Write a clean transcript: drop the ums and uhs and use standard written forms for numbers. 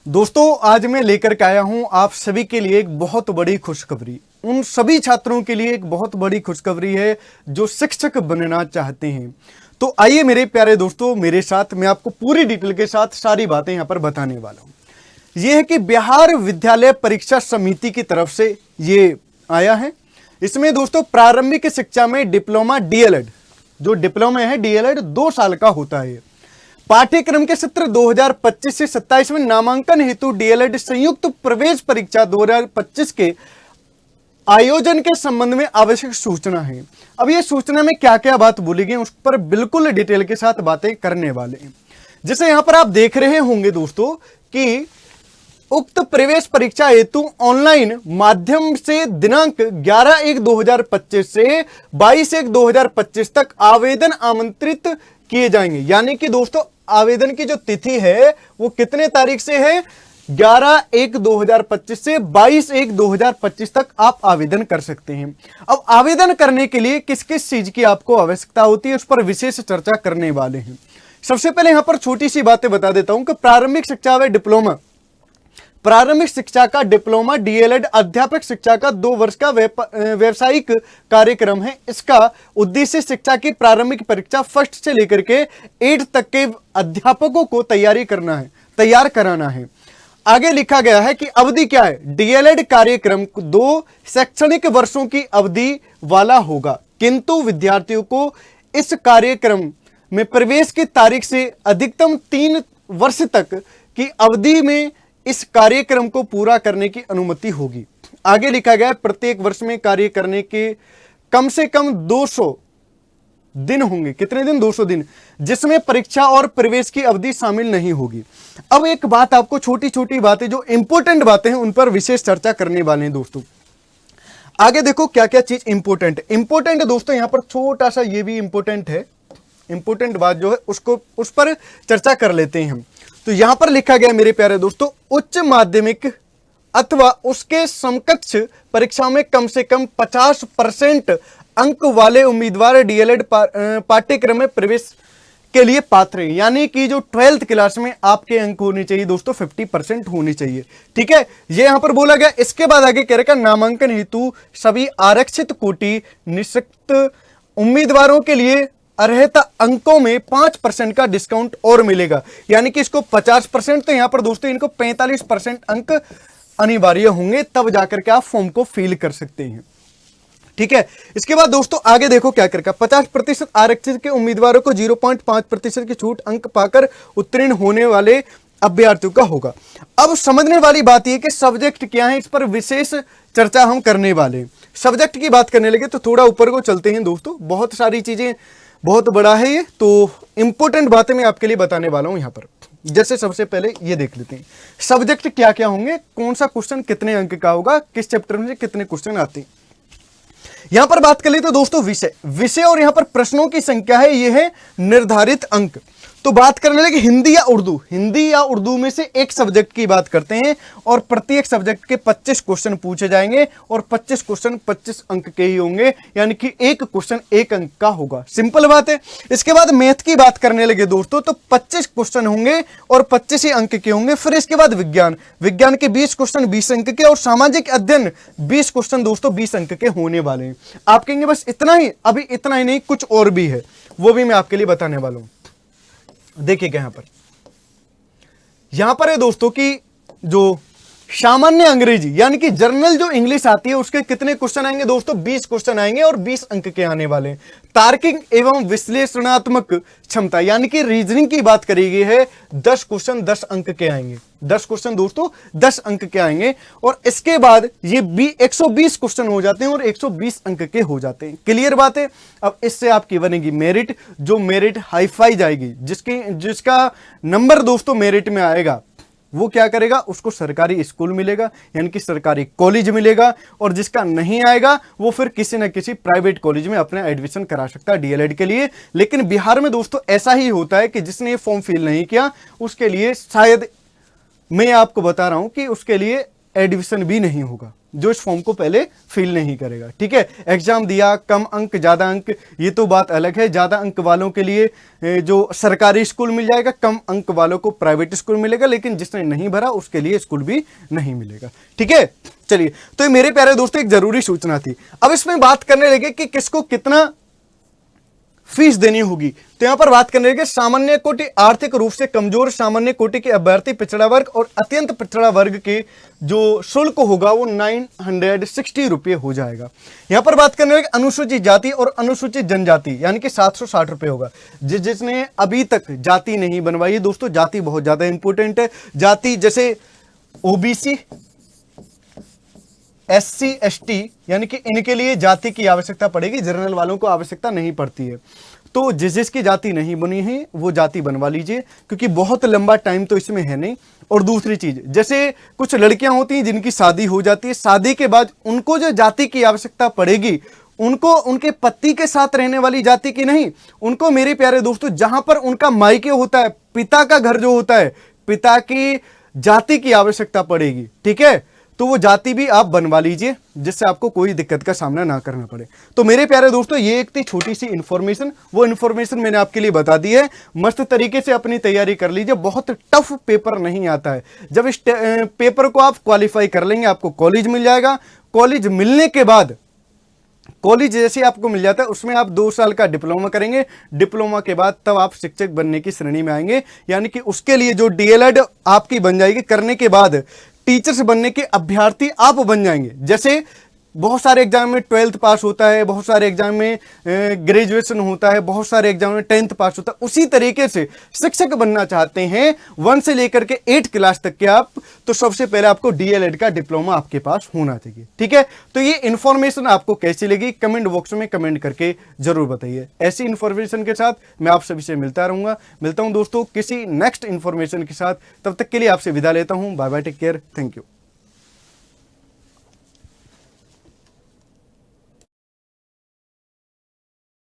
दोस्तों आज मैं लेकर के आया हूं आप सभी के लिए एक बहुत बड़ी खुशखबरी। उन सभी छात्रों के लिए एक बहुत बड़ी खुशखबरी है जो शिक्षक बनना चाहते हैं। तो आइए मेरे प्यारे दोस्तों मेरे साथ, मैं आपको पूरी डिटेल के साथ सारी बातें यहां पर बताने वाला हूं। यह है कि बिहार विद्यालय परीक्षा समिति की तरफ से ये आया है। इसमें दोस्तों प्रारंभिक शिक्षा में डिप्लोमा डीएलएड, जो डिप्लोमा है डीएलएड 2 साल का होता है। पाठ्यक्रम के सत्र 2025 से 27 में नामांकन हेतु डीएलएड संयुक्त प्रवेश परीक्षा 2025 के आयोजन के संबंध में आवश्यक सूचना है। अब ये सूचना में क्या क्या बात बोली गई उस पर बिल्कुल डिटेल के साथ बातें करने वाले हैं। जैसे यहां पर आप देख रहे होंगे दोस्तों कि उक्त प्रवेश परीक्षा हेतु ऑनलाइन माध्यम से दिनांक 11/1/2025 से 22/1/2025 तक आवेदन आमंत्रित किए जाएंगे। यानी कि दोस्तों आवेदन की जो तिथि है वो कितने तारीख से है? 11/1/2025 से 22/1/2025 तक आप आवेदन कर सकते हैं। अब आवेदन करने के लिए किस किस चीज की आपको आवश्यकता होती है उस पर विशेष चर्चा करने वाले हैं। सबसे पहले यहां पर छोटी सी बातें बता देता हूं कि प्रारंभिक शिक्षा व डिप्लोमा, प्रारंभिक शिक्षा का डिप्लोमा डीएलएड अध्यापक शिक्षा का 2 वर्ष का व्यवसायिक कार्यक्रम है। इसका उद्देश्य शिक्षा की प्रारंभिक परीक्षा फर्स्ट से लेकर के 8 तक के अध्यापकों को तैयार कराना है। आगे लिखा गया है कि अवधि क्या है? डीएलएड कार्यक्रम 2 शैक्षणिक वर्षों की अवधि वाला होगा, किंतु विद्यार्थियों को इस कार्यक्रम में प्रवेश की तारीख से अधिकतम 3 वर्ष तक की अवधि में इस कार्यक्रम को पूरा करने की अनुमति होगी। आगे लिखा गया है प्रत्येक वर्ष में कार्य करने के कम से कम 200 दिन होंगे। कितने दिन? 200 दिन, जिसमें परीक्षा और प्रवेश की अवधि शामिल नहीं होगी। अब एक बात आपको, छोटी छोटी बातें जो इंपॉर्टेंट बातें हैं उन पर विशेष चर्चा करने वाले हैं दोस्तों। आगे देखो क्या क्या चीज इंपॉर्टेंट दोस्तों, यहां पर छोटा सा ये भी इंपॉर्टेंट है। इंपॉर्टेंट बात जो है उस पर चर्चा कर लेते हैं हम। तो यहां पर लिखा गया मेरे प्यारे दोस्तों, उच्च माध्यमिक अथवा उसके समकक्ष परीक्षा में कम से कम 50% अंक वाले उम्मीदवार डीएलएड पाठ्यक्रम में प्रवेश के लिए पात्र हैं। यानी कि जो 12th क्लास में आपके अंक होने चाहिए दोस्तों 50% होने चाहिए। ठीक है, ये यहां पर बोला गया। इसके बाद आगे कह रखा नामांकन हेतु सभी आरक्षित कोटि निःशक्त उम्मीदवारों के लिए अर्हता अंकों में 5% का डिस्काउंट और मिलेगा। यानी कि इसको 50%, तो यहां पर दोस्तों इनको 45% अंक अनिवार्य होंगे, तब जाकर के आप फॉर्म को फिल कर सकते हैं। ठीक है, इसके बाद दोस्तों आगे देखो क्या कर 50% आरक्षित के उम्मीदवारों को 0.5% की छूट अंक पाकर उत्तीर्ण होने वाले अभ्यर्थियों का होगा। अब समझने वाली बात यह कि सब्जेक्ट क्या है, इस पर विशेष चर्चा हम करने वाले। सब्जेक्ट की बात करने लगे तो थोड़ा ऊपर को चलते हैं दोस्तों, बहुत सारी चीजें, बहुत बड़ा है ये, तो इंपॉर्टेंट बातें मैं आपके लिए बताने वाला हूं यहां पर। जैसे सबसे पहले ये देख लेते हैं सब्जेक्ट क्या क्या होंगे, कौन सा क्वेश्चन कितने अंक का होगा, किस चैप्टर में से कितने क्वेश्चन आते हैं। यहां पर बात कर ले तो दोस्तों विषय और यहां पर प्रश्नों की संख्या है, ये है निर्धारित अंक। तो बात करने लगे हिंदी या उर्दू में से एक सब्जेक्ट की बात करते हैं और प्रत्येक सब्जेक्ट के 25 क्वेश्चन पूछे जाएंगे और 25 क्वेश्चन 25 अंक के ही होंगे। यानी कि एक क्वेश्चन 1 अंक का होगा। सिंपल बात है। इसके बाद मैथ की बात करने लगे दोस्तों तो 25 क्वेश्चन होंगे और 25 ही अंक के होंगे। फिर इसके बाद विज्ञान के 20 क्वेश्चन 20 अंक के और सामाजिक अध्ययन 20 क्वेश्चन दोस्तों 20 अंक के होने वाले हैं। आप कहेंगे बस इतना ही? अभी इतना ही नहीं, कुछ और भी है, वो भी मैं आपके लिए बताने वाला हूं। देखिएगा यहां पर है दोस्तों कि जो सामान्य अंग्रेजी यानी कि जनरल जो इंग्लिश आती है उसके कितने क्वेश्चन आएंगे दोस्तों? 20 क्वेश्चन आएंगे और 20 अंक के आने वाले हैं। तार्किक एवं विश्लेषणात्मक क्षमता यानी कि रीजनिंग की बात करी गई है, 10 क्वेश्चन 10 अंक के आएंगे। 10 क्वेश्चन दोस्तों 10 अंक के आएंगे और इसके बाद ये 120 क्वेश्चन हो जाते हैं और 120 अंक के हो जाते हैं। क्लियर बात है। अब इससे आपकी बनेगी मेरिट, जो मेरिट हाईफाई जाएगी, जिसका नंबर दोस्तों मेरिट में आएगा वो क्या करेगा? उसको सरकारी स्कूल मिलेगा यानी कि सरकारी कॉलेज मिलेगा, और जिसका नहीं आएगा वो फिर किसी न किसी प्राइवेट कॉलेज में अपना एडमिशन करा सकता है डीएलएड के लिए। लेकिन बिहार में दोस्तों ऐसा ही होता है कि जिसने फॉर्म फिल नहीं किया उसके लिए शायद, मैं आपको बता रहा हूं कि उसके लिए एडमिशन भी नहीं होगा। जो इस फॉर्म को पहले फिल नहीं करेगा। ठीक है, एग्जाम दिया, कम अंक ज्यादा अंक, ये तो बात अलग है। ज्यादा अंक वालों के लिए जो सरकारी स्कूल मिल जाएगा, कम अंक वालों को प्राइवेट स्कूल मिलेगा, लेकिन जिसने नहीं भरा उसके लिए स्कूल भी नहीं मिलेगा। ठीक है, चलिए, तो ये मेरे प्यारे दोस्तों एक जरूरी सूचना थी। अब इसमें बात करने लगे कि किसको कितना फीस देनी होगी। तो यहां पर बात करने लगे सामान्य कोटि, आर्थिक रूप से कमजोर सामान्य कोटि के अभ्यर्थी, पिछड़ा वर्ग और अत्यंत पिछड़ा वर्ग के जो शुल्क होगा वो 960 रुपये हो जाएगा। यहां पर बात करने लगे अनुसूचित जाति और अनुसूचित जनजाति, यानी कि 760 रुपये होगा। जिसने अभी तक जाति नहीं बनवाई है दोस्तों, जाति बहुत ज्यादा इंपॉर्टेंट है। जाति जैसे ओबीसी, SC ST, यानी कि इनके लिए जाति की आवश्यकता पड़ेगी, जनरल वालों को आवश्यकता नहीं पड़ती है। तो जिसकी जाति नहीं बनी है वो जाति बनवा लीजिए, क्योंकि बहुत लंबा टाइम तो इसमें है नहीं। और दूसरी चीज, जैसे कुछ लड़कियां होती हैं जिनकी शादी हो जाती है, शादी के बाद उनको जो जाति की आवश्यकता पड़ेगी, उनको उनके पति के साथ रहने वाली जाति की नहीं, उनको मेरे प्यारे दोस्तों जहां पर उनका मायके होता है, पिता का घर जो होता है, पिता की जाति की आवश्यकता पड़ेगी। ठीक है, तो वो जाति भी आप बनवा लीजिए, जिससे आपको कोई दिक्कत का सामना ना करना पड़े। तो मेरे प्यारे दोस्तों ये एक थी छोटी सी इंफॉर्मेशन, वो इंफॉर्मेशन मैंने आपके लिए बता दी है। मस्त तरीके से अपनी तैयारी कर लीजिए, बहुत टफ पेपर नहीं आता है। जब इस पेपर को आप क्वालिफाई कर लेंगे, आपको कॉलेज मिल जाएगा। कॉलेज मिलने के बाद, कॉलेज जैसे आपको मिल जाता है, उसमें आप 2 साल का डिप्लोमा करेंगे। डिप्लोमा के बाद तब आप शिक्षक बनने की श्रेणी में आएंगे, यानी कि उसके लिए जो DLED आपकी बन जाएगी, करने के बाद टीचर्स बनने के अभ्यर्थी आप बन जाएंगे। जैसे बहुत सारे एग्जाम में 12th पास होता है, बहुत सारे एग्जाम में ग्रेजुएशन होता है, बहुत सारे एग्जाम में 10th पास होता है, उसी तरीके से शिक्षक बनना चाहते हैं 1 से लेकर के 8 क्लास तक के आप, तो सबसे पहले आपको DLED का डिप्लोमा आपके पास होना चाहिए। ठीक है, तो ये इंफॉर्मेशन आपको कैसी लगी कमेंट बॉक्स में कमेंट करके जरूर बताइए। ऐसी इंफॉर्मेशन के साथ मैं आप सभी से मिलता रहूंगा। मिलता हूं दोस्तों किसी नेक्स्ट इंफॉर्मेशन के साथ, तब तक के लिए आपसे विदा लेता हूं। Bye bye, take care, thank you.